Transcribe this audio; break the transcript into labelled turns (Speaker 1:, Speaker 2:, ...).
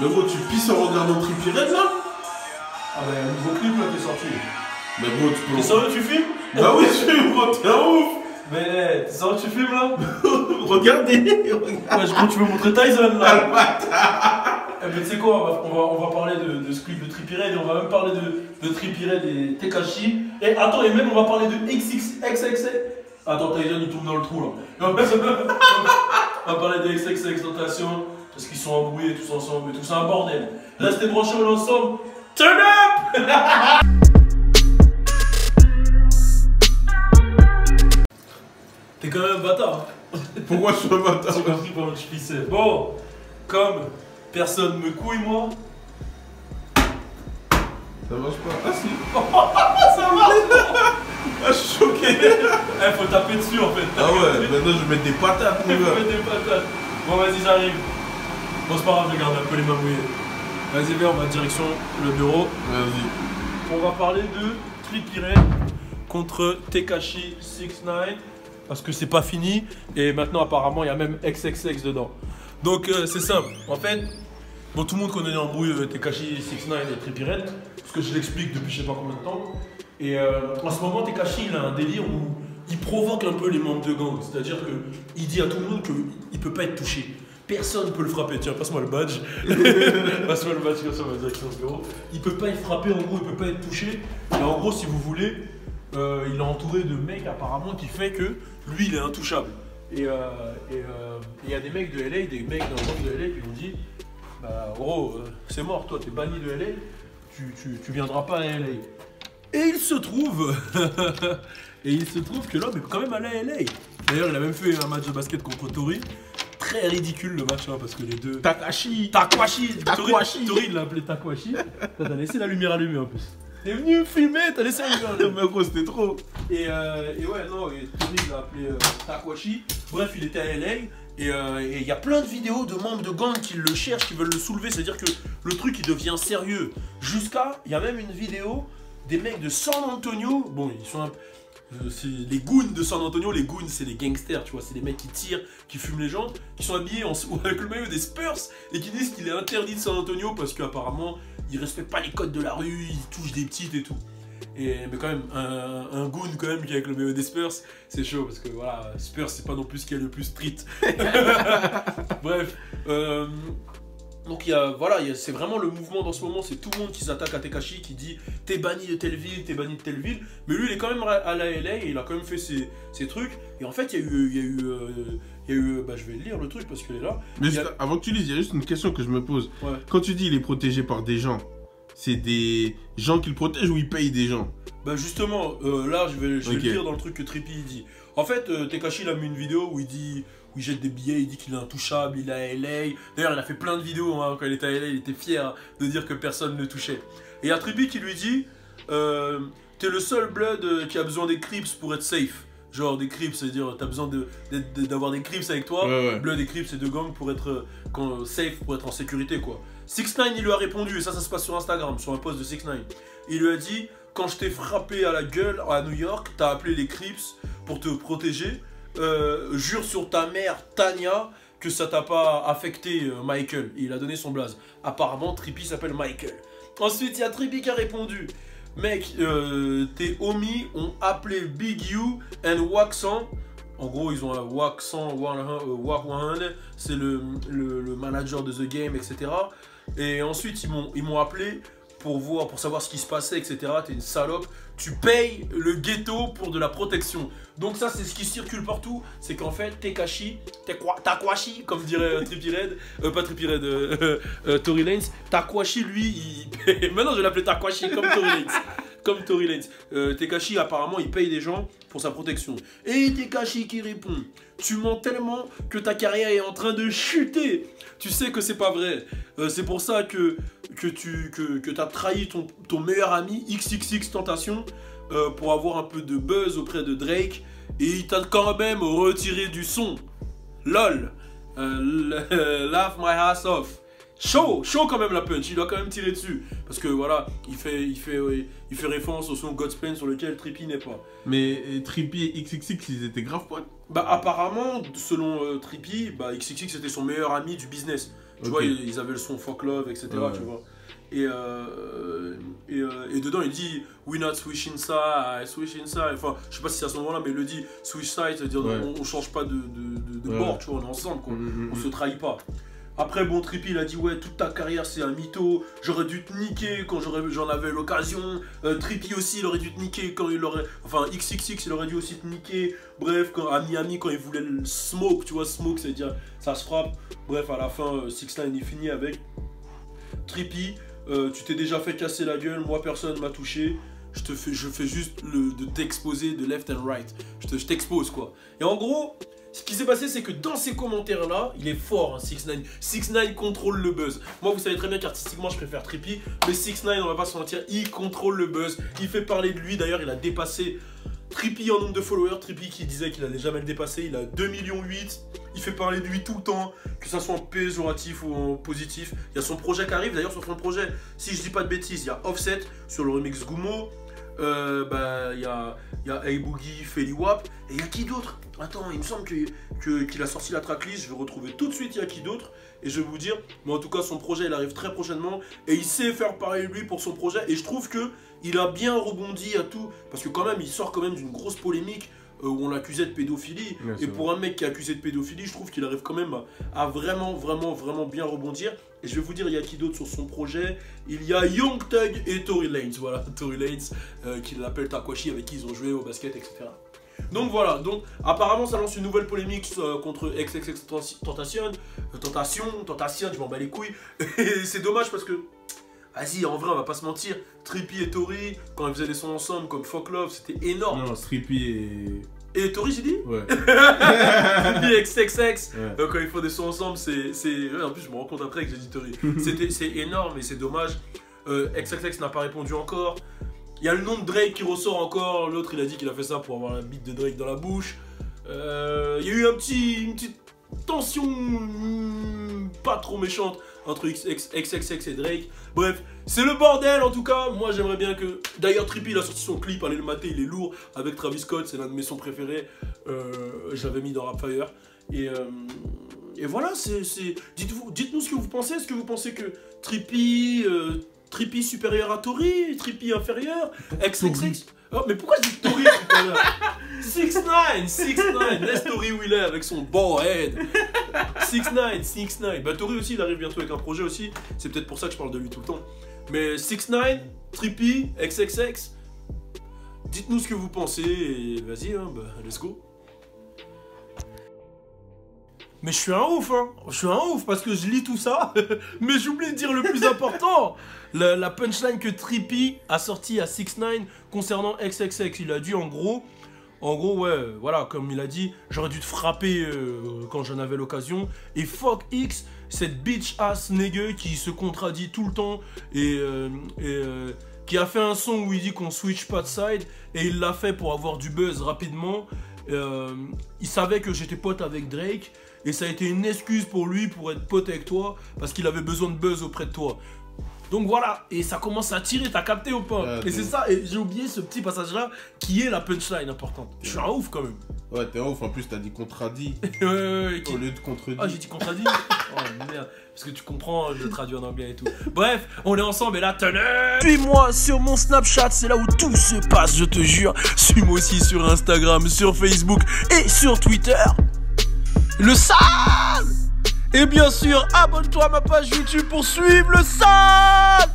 Speaker 1: Mais gros, tu pisses en regardant Trippie Redd là?
Speaker 2: Ah bah, y'a un nouveau clip là qui est sorti.
Speaker 1: Mais gros, tu peux.
Speaker 2: T'es sérieux, tu filmes?
Speaker 1: Bah oui, je filme, gros, t'es un ouf!
Speaker 2: Mais t'es sérieux, tu filmes là?
Speaker 1: Regardez!
Speaker 2: Ouais, je crois que tu veux montrer Tyson là! Eh ben tu sais quoi, on va parler de ce clip de Trippie Redd et on va même parler de Trippie Redd et Tekashi. Et attends, et même on va parler de XXX. Attends, Tyson il tombe dans le trou là. On va parler de XXXTentacion parce qu'ils sont embrouillés tous ensemble et tout, c'est un bordel. Restez branchés ensemble. Turn up! T'es quand même un bâtard.
Speaker 1: Pourquoi je suis un bâtard?
Speaker 2: J'ai compris pendant que je pissais. Bon, comme personne me couille, moi.
Speaker 1: Ça marche pas. Ah si.
Speaker 2: Ça marche.
Speaker 1: Ah, je suis choqué.
Speaker 2: Eh, faut taper dessus en fait.
Speaker 1: Ah ouais, maintenant je vais mettre des patates, mon
Speaker 2: Faut
Speaker 1: gars.
Speaker 2: mettre des patates. Bon, vas-y, j'arrive. Bon, c'est pas grave, je garde un peu les mains mouillées. Vas-y, viens, on va direction le bureau.
Speaker 1: Vas-y.
Speaker 2: On va parler de Trippie Redd contre Tekashi 69. Parce que c'est pas fini. Et maintenant, apparemment, il y a même XXX dedans. Donc, c'est simple. En fait, bon, tout le monde connaît l'embrouille Tekashi 69 et Trippie Redd. Parce que je l'explique depuis je sais pas combien de temps. Et en ce moment, Tekashi, il a un délire où il provoque un peu les membres de gang. C'est-à-dire qu'il dit à tout le monde qu'il peut pas être touché. Personne ne peut le frapper. Tiens, passe-moi le badge. Passe-moi le badge comme ça, on va direction le bureau. Il peut pas être frappé, en gros, il peut pas être touché. Et en gros, si vous voulez, il est entouré de mecs apparemment qui fait que lui, il est intouchable. Et il y a des mecs de LA, des mecs dans le monde de LA qui lui ont dit bah, gros, c'est mort, toi, t'es banni de LA, tu viendras pas à LA. Et il se trouve que l'homme est quand même allé à LA. D'ailleurs, il a même fait un match de basket contre Tori. Très ridicule le match, hein, parce que les deux.
Speaker 1: Takwashi.
Speaker 2: Tori, il l'a appelé Takwashi. T'as laissé la lumière allumée en plus. T'es venu me filmer, t'as laissé la lumière allumée.
Speaker 1: Mais gros, c'était trop.
Speaker 2: Et ouais, non, et Tori, il l'a appelé Takwashi. Bref, il était à LA. Et il y a plein de vidéos de membres de gang qui le cherchent, qui veulent le soulever. C'est-à-dire que le truc, il devient sérieux. Jusqu'à. Il y a même une vidéo des mecs de San Antonio. Bon, ils sont c'est les goons de San Antonio. Les goons, c'est les gangsters, tu vois. C'est les mecs qui tirent, qui fument les gens, qui sont habillés avec le maillot des Spurs et qui disent qu'il est interdit de San Antonio parce qu'apparemment, ils respectent pas les codes de la rue, ils touchent des petites et tout. Mais quand même, un goon quand même qui est avec le maillot des Spurs, c'est chaud parce que voilà, Spurs, c'est pas non plus ce qu'il y a le plus street. Bref. Donc voilà, c'est vraiment le mouvement dans ce moment, c'est tout le monde qui s'attaque à Tekashi, qui dit t'es banni de telle ville, t'es banni de telle ville. Mais lui il est quand même à la LA et il a quand même fait ses trucs. Et en fait il y a eu bah, je vais lire le truc parce qu'il est là.
Speaker 1: Mais avant que tu lises, il y a juste une question que je me pose.
Speaker 2: Ouais.
Speaker 1: Quand tu dis il est protégé par des gens, c'est des gens qu'il protège ou il paye des gens?
Speaker 2: Bah justement, là je vais
Speaker 1: Ok.
Speaker 2: lire dans le truc que Trippie dit. En fait, Tekashi il a mis une vidéo où il jette des billets, il dit qu'il est intouchable, il est à LA. D'ailleurs, il a fait plein de vidéos hein, quand il était à LA, il était fier de dire que personne ne le touchait. Et il y a Trippie qui lui dit t'es le seul blood qui a besoin des Crips pour être safe. Genre des Crips, c'est-à-dire t'as besoin d'avoir des Crips avec toi.
Speaker 1: Ouais.
Speaker 2: Blood et Crips, c'est deux gangs pour être safe, pour être en sécurité quoi. 6ix9ine il lui a répondu, et ça se passe sur Instagram, sur un post de 6ix9ine. Il lui a dit quand je t'ai frappé à la gueule à New York, t'as appelé les Crips pour te protéger. Jure sur ta mère Tania que ça t'a pas affecté Michael. Et il a donné son blaze. Apparemment Trippie s'appelle Michael. Ensuite il y a Trippie qui a répondu mec tes homies ont appelé Big U and Waxan. En gros ils ont un Waxan, Wak 100, c'est le manager de The Game, etc. Et ensuite ils m'ont appelé pour savoir ce qui se passait, etc. T'es une salope, tu payes le ghetto pour de la protection. Donc ça, c'est ce qui circule partout, c'est qu'en fait, Tekashi, Takwashi, comme dirait Trippie Redd, pas Trippie Redd, Tory Lanez, Takwashi, lui, maintenant je vais l'appeler Takwashi, comme Tory Lanez. Comme Tory Lanez. Tekashi, apparemment, il paye des gens pour sa protection. Et Tekashi qui répond, tu mens tellement que ta carrière est en train de chuter. Tu sais que c'est pas vrai. C'est pour ça que t'as trahi ton meilleur ami, XXXTentacion, pour avoir un peu de buzz auprès de Drake. Et il t'a quand même retiré du son. LOL. Laugh my ass off. Chaud quand même la punch, il doit quand même tirer dessus. Parce que voilà, il fait référence au son God's Plan sur lequel Trippie n'est pas.
Speaker 1: Mais Trippie et XXX, ils étaient grave potes.
Speaker 2: Bah apparemment, selon Trippie, bah XXX c'était son meilleur ami du business. Tu vois, ils avaient le son Fuck Love, etc. Tu vois. Et dedans il dit We not switch inside, switch inside. Enfin, je sais pas si c'est à ce moment-là, mais il le dit switch side, c'est-à-dire on change pas de bord, tu vois, on est ensemble, quoi. On se trahit pas. Après, bon, Trippie, il a dit ouais, toute ta carrière c'est un mytho, j'aurais dû te niquer quand j'en avais l'occasion. Trippie aussi, il aurait dû te niquer quand il aurait. Enfin, XXX, il aurait dû aussi te niquer. Bref, à Miami, quand il voulait le smoke, tu vois, smoke, c'est-à-dire ça se frappe. Bref, à la fin, 6ix9ine il finit avec Trippie. Tu t'es déjà fait casser la gueule, moi personne m'a touché. Je fais juste de t'exposer de left and right. Je t'expose quoi. Et en gros, ce qui s'est passé, c'est que dans ces commentaires-là, il est fort, hein, 6ix9ine. 6ix9ine contrôle le buzz. Moi, vous savez très bien qu'artistiquement, je préfère Trippie. Mais 6ix9ine, on va pas se mentir, il contrôle le buzz. Il fait parler de lui. D'ailleurs, il a dépassé Trippie en nombre de followers. Trippie qui disait qu'il allait jamais le dépasser. Il a 2,8 millions. Il fait parler de lui tout le temps, que ça soit en péjoratif ou en positif. Il y a son projet qui arrive. D'ailleurs, sur son projet, si je dis pas de bêtises, il y a Offset sur le remix Gummo. Il y a A-Boogie, Feli Wap. Et il y a qui d'autre? Attends, il me semble qu'il a sorti la tracklist. Je vais retrouver tout de suite il y a qui d'autre. Et je vais vous dire, mais en tout cas son projet il arrive très prochainement. Et il sait faire parler de lui pour son projet. Et je trouve que il a bien rebondi à tout. Parce que quand même il sort quand même d'une grosse polémique où on l'accusait de pédophilie. Et pour un mec qui est accusé de pédophilie, je trouve qu'il arrive quand même à vraiment bien rebondir. Et je vais vous dire, il y a qui d'autre sur son projet? Il y a Young Thug et Tory Lanez. Voilà, Tory Lanez, qui l'appelle Takwashi, avec qui ils ont joué au basket, etc. Donc voilà, donc apparemment ça lance une nouvelle polémique contre XXXTentacion, je m'en bats les couilles. Et c'est dommage parce que, vas-y, en vrai, on va pas se mentir, Trippie et Tory, quand ils faisaient des sons ensemble comme Fuck Love, c'était énorme.
Speaker 1: Non, Trippie
Speaker 2: et Tory, j'ai dit? Ouais. Trippie et XXX, quand ils font des sons ensemble, c'est... En plus, je me rends compte après que j'ai dit Tory. C'est énorme et c'est dommage. XXX n'a pas répondu encore. Il y a le nom de Drake qui ressort encore. L'autre, il a dit qu'il a fait ça pour avoir la bite de Drake dans la bouche. Il y a eu une petite tension pas trop méchante entre XXX et Drake. Bref, c'est le bordel en tout cas. Moi, j'aimerais bien que... D'ailleurs, Trippie, il a sorti son clip. Allez le mater, il est lourd. Avec Travis Scott, c'est l'un de mes sons préférés. Je l'avais mis dans Rapfire. Et voilà, dites-nous ce que vous pensez. Est-ce que vous pensez que Trippie supérieur à Tory, Trippie inférieur, XXX. Oh, mais pourquoi je dis Tory tout à l'heure? 6ix9ine, laisse Tory où il est avec son bald head. 6ix9ine. Bah Tory aussi, il arrive bientôt avec un projet aussi. C'est peut-être pour ça que je parle de lui tout le temps. Mais 6ix9ine, Trippie, XXX. Dites-nous ce que vous pensez et vas-y, hein, bah, let's go. Mais je suis un ouf, hein. Je suis un ouf parce que je lis tout ça, mais j'oublie de dire le plus important. La punchline que Trippie a sorti à 6ix9ine concernant XXX. Il a dit en gros, ouais, voilà, comme il a dit, j'aurais dû te frapper quand j'en avais l'occasion. Et fuck X, cette bitch ass nigga qui se contradit tout le temps et qui a fait un son où il dit qu'on switch pas de side et il l'a fait pour avoir du buzz rapidement. Il savait que j'étais pote avec Drake. Et ça a été une excuse pour lui pour être pote avec toi parce qu'il avait besoin de buzz auprès de toi. Donc voilà, et ça commence à tirer, t'as capté ou pas? Et c'est ça, et j'ai oublié ce petit passage-là qui est la punchline importante. Je suis un ouf quand même.
Speaker 1: Ouais, t'es un ouf, en plus t'as dit contredit.
Speaker 2: Ouais,
Speaker 1: au lieu de contredit.
Speaker 2: Ah, j'ai dit contredit. Oh merde, parce que tu comprends, je le traduis en anglais et tout. Bref, on est ensemble et là, tenez. Suis-moi sur mon Snapchat, c'est là où tout se passe, je te jure. Suis-moi aussi sur Instagram, sur Facebook et sur Twitter. Le sale! Et bien sûr, abonne-toi à ma page YouTube pour suivre le sale!